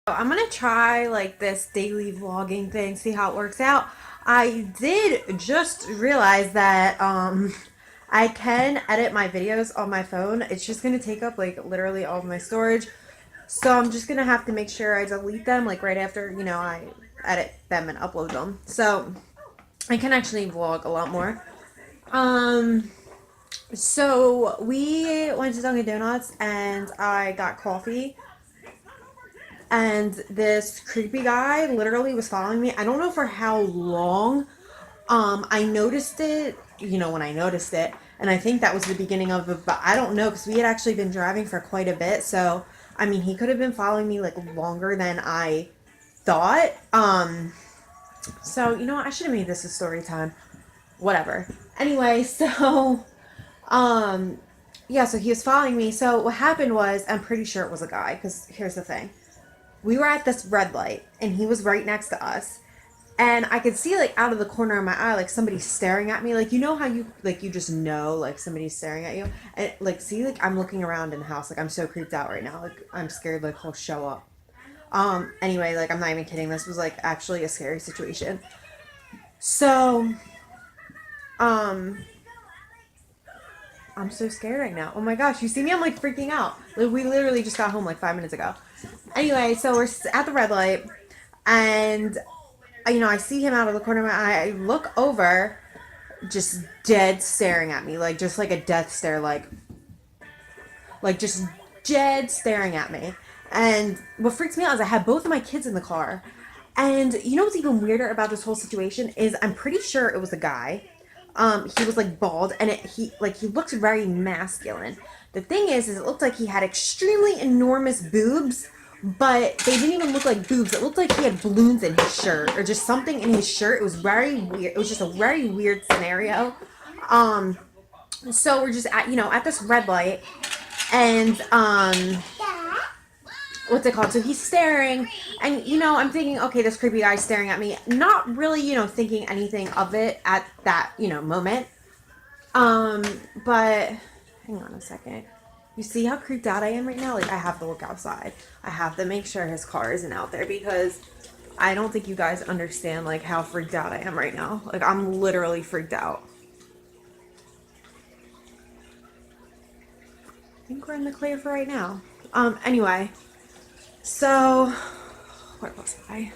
I'm gonna try like this daily vlogging thing, see how it works out. I did just realize that I can edit my videos on my phone. It's just gonna take up like literally all of my storage. So I'm just gonna have to make sure I delete them like right after, I edit them and upload them. So I can actually vlog a lot more. Um so we went to Dunkin' Donuts and I got coffee, and this creepy guy literally was following me. I don't know for how long. I noticed it, when I noticed it, and I think that was the beginning of it, but I don't know because we had actually been driving for quite a bit. So, I mean, he could have been following me like longer than I thought. So I should have made this a story time. Whatever. Anyway, so, um, yeah, so he was following me. So what happened was, I'm pretty sure it was a guy because here's the thing. We were at this red light and he was right next to us, and I could see like out of the corner of my eye like somebody staring at me, like how you just know like somebody's staring at you, and like see like I'm looking around in the house, like I'm so creeped out right now, like I'm scared like he'll show up. Anyway, like I'm not even kidding, this was like actually a scary situation. So um I'm so scared right now. Oh my gosh, you see me? I'm like freaking out. Like we literally just got home like 5 minutes ago. Anyway, so we're at the red light, and I see him out of the corner of my eye. I look over, just dead staring at me, like just like a death stare, like just dead staring at me. And what freaks me out is I had both of my kids in the car. And what's even weirder about this whole situation is I'm pretty sure it was a guy. He was like bald, and he looks very masculine. The thing is it looked like he had extremely enormous boobs, but they didn't even look like boobs. It looked like he had balloons in his shirt or just something in his shirt. It was very weird. It was just a very weird scenario. Um, so we're just at this red light, and what's it called? So he's staring, and I'm thinking, okay, this creepy guy's staring at me. Not really, thinking anything of it at that, moment. Um, but hang on a second. You see how creeped out I am right now? Like I have to look outside. I have to make sure his car isn't out there because I don't think you guys understand like how freaked out I am right now. Like I'm literally freaked out. I think we're in the clear for right now. Anyway, so where was I?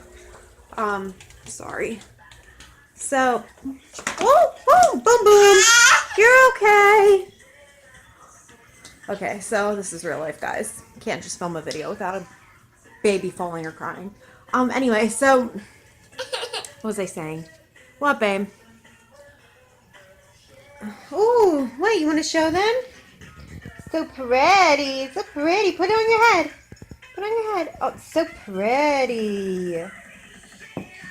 Sorry. So, boom, boom. You're okay. Okay, so this is real life, guys. Can't just film a video without a baby falling or crying. Anyway, so what was I saying? What, babe? Ooh, wait, you want to show them? So pretty, so pretty. Put it on your head. Put it on your head. Oh, it's so pretty.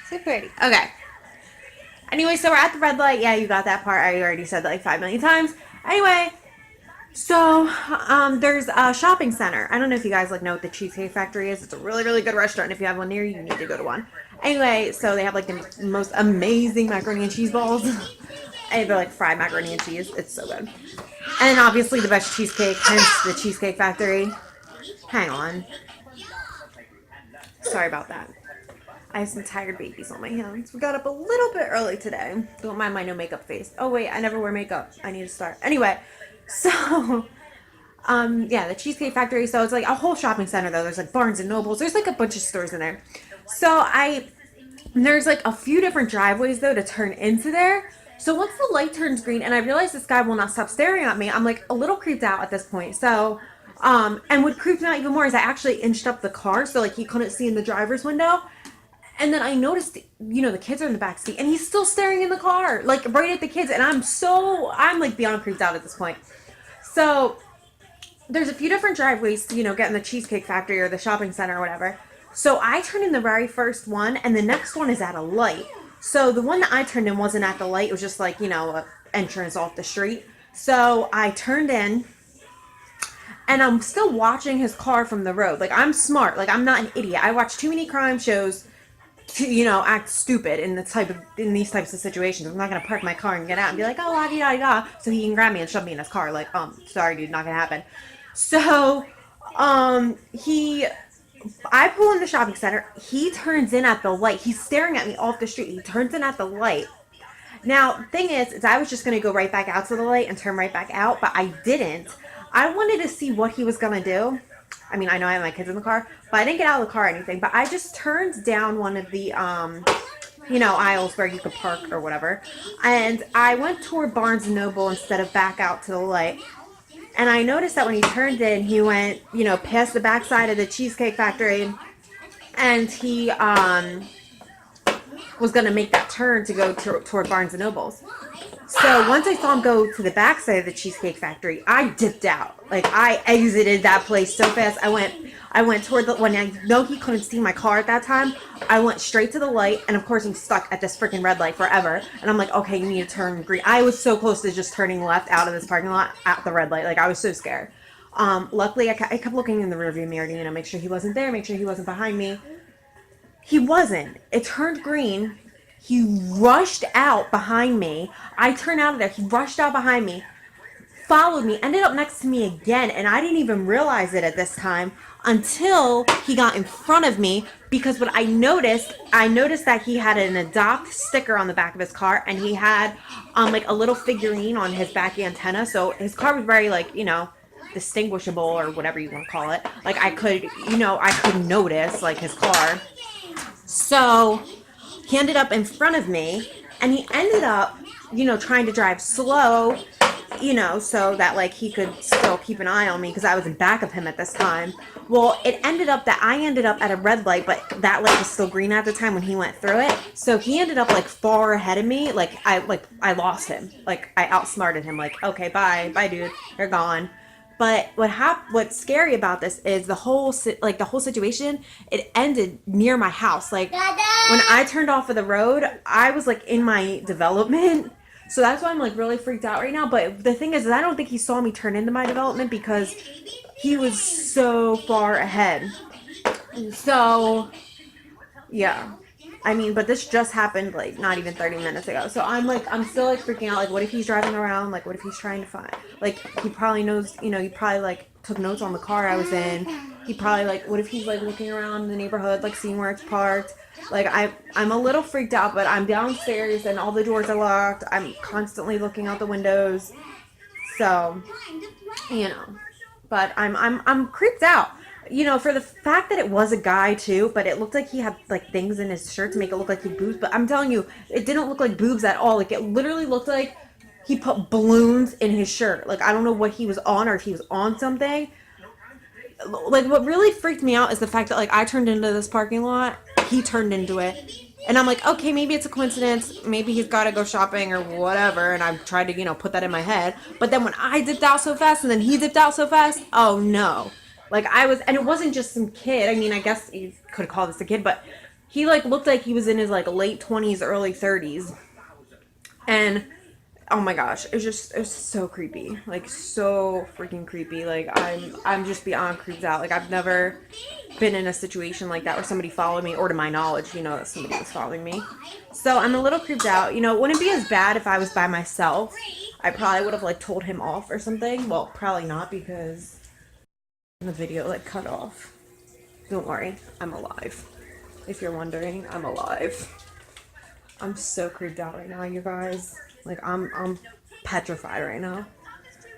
So pretty. Okay. Anyway, so we're at the red light. Yeah, you got that part. I already said that like 5 million times. Anyway, so there's a shopping center. I don't know if you guys like know what the Cheesecake Factory is. It's a really, really good restaurant. If you have one near you, you need to go to one. Anyway, so they have like the most amazing macaroni and cheese balls. And they're like fried macaroni and cheese. It's so good. And obviously the best cheesecake, hence the Cheesecake Factory. Hang on. Sorry about that. I have some tired babies on my hands. We got up a little bit early today. Don't mind my no makeup face. Oh wait, I never wear makeup. I need to start. Anyway, so yeah, the Cheesecake Factory. So it's like a whole shopping center though. There's like Barnes and Nobles. There's like a bunch of stores in there. So there's like a few different driveways though to turn into there. So once the light turns green and I realize this guy will not stop staring at me, I'm like a little creeped out at this point. So and what creeped me out even more is I actually inched up the car so like he couldn't see in the driver's window. And then I noticed, the kids are in the back seat, and he's still staring in the car, like right at the kids. And I'm like beyond creeped out at this point. So there's a few different driveways to, get in the Cheesecake Factory or the shopping center or whatever. So I turned in the very first one, and the next one is at a light. So the one that I turned in wasn't at the light. It was just like, a entrance off the street. So I turned in, and I'm still watching his car from the road. Like I'm smart. Like I'm not an idiot. I watch too many crime shows to act stupid in these types of situations. I'm not gonna park my car and get out and be like, oh, la di da da, so he can grab me and shove me in his car. Like, sorry, dude, not gonna happen. So, he I pull in the shopping center. He turns in at the light. He's staring at me off the street. He turns in at the light. Now, thing is I was just going to go right back out to the light and turn right back out, but I didn't. I wanted to see what he was going to do. I mean, I know I have my kids in the car, but I didn't get out of the car or anything. But I just turned down one of the, aisles where you could park or whatever. And I went toward Barnes& and Noble instead of back out to the light. And I noticed that when he turned in, he went, past the backside of the Cheesecake Factory, and he was going to make that turn to go toward Barnes& and Noble's. So once I saw him go to the backside of the Cheesecake Factory, I dipped out. Like, I exited that place so fast. I went toward the, when I know he couldn't see my car at that time, I went straight to the light, and of course I'm stuck at this freaking red light forever. And I'm like, okay, you need to turn green. I was so close to just turning left out of this parking lot at the red light. Like, I was so scared. Luckily, I kept looking in the rearview mirror to, make sure he wasn't there, make sure he wasn't behind me. He wasn't. It turned green. He rushed out behind me. I turned out of there. He rushed out behind me, followed me, ended up next to me again, and I didn't even realize it at this time until he got in front of me, because what I noticed that he had an adopt sticker on the back of his car, and he had like a little figurine on his back antenna, so his car was very, like, distinguishable, or whatever you want to call it. Like, I could notice, like, his car. So he ended up in front of me, and he ended up, trying to drive slow, so that, like, he could still keep an eye on me, because I was in back of him at this time. Well, it ended up that I ended up at a red light, but that light was still green at the time when he went through it. So he ended up, like, far ahead of me. I lost him. Like, I outsmarted him. Like, okay, bye, dude, you're gone. But what's scary about this is the whole situation. It ended near my house. Like, when I turned off of the road, I was, like, in my development. So that's why I'm, like, really freaked out right now. But the thing is I don't think he saw me turn into my development, because he was so far ahead. So yeah. I mean, but this just happened, like, not even 30 minutes ago. So I'm still, like, freaking out. Like, what if he's driving around? Like, what if he's trying to find, like, he probably knows, he probably, like, took notes on the car I was in. He probably, like, what if he's, like, looking around the neighborhood, like, seeing where it's parked? Like, I'm a little freaked out, but I'm downstairs and all the doors are locked. I'm constantly looking out the windows. So, but I'm creeped out. For the fact that it was a guy too, but it looked like he had, like, things in his shirt to make it look like he boobs. But I'm telling you, it didn't look like boobs at all. Like, it literally looked like he put balloons in his shirt. Like, I don't know what he was on, or if he was on something. Like, what really freaked me out is the fact that, like, I turned into this parking lot, he turned into it. And I'm like, okay, maybe it's a coincidence. Maybe he's got to go shopping or whatever. And I've tried to, put that in my head. But then when I dipped out so fast and then he dipped out so fast, oh no. Like, and it wasn't just some kid. I mean, I guess you could call this a kid, but he, like, looked like he was in his, like, late 20s, early 30s. And oh my gosh, it's so creepy. Like, so freaking creepy. Like, I'm just beyond creeped out. Like, I've never been in a situation like that where somebody followed me, or to my knowledge, that somebody was following me. So I'm a little creeped out. It wouldn't be as bad if I was by myself. I probably would have, like, told him off or something. Well, probably not, because the video, like, cut off. Don't worry, I'm alive. If you're wondering, I'm alive. I'm so creeped out right now, you guys. Like, I'm petrified right now.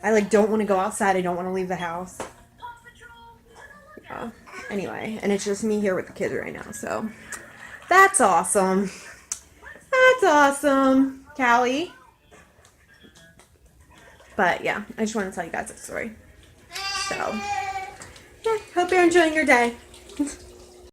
I, like, don't want to go outside. I don't want to leave the house. Yeah. Anyway, and it's just me here with the kids right now, so that's awesome. That's awesome, Callie. But yeah, I just want to tell you guys a story. So yeah, hope you're enjoying your day.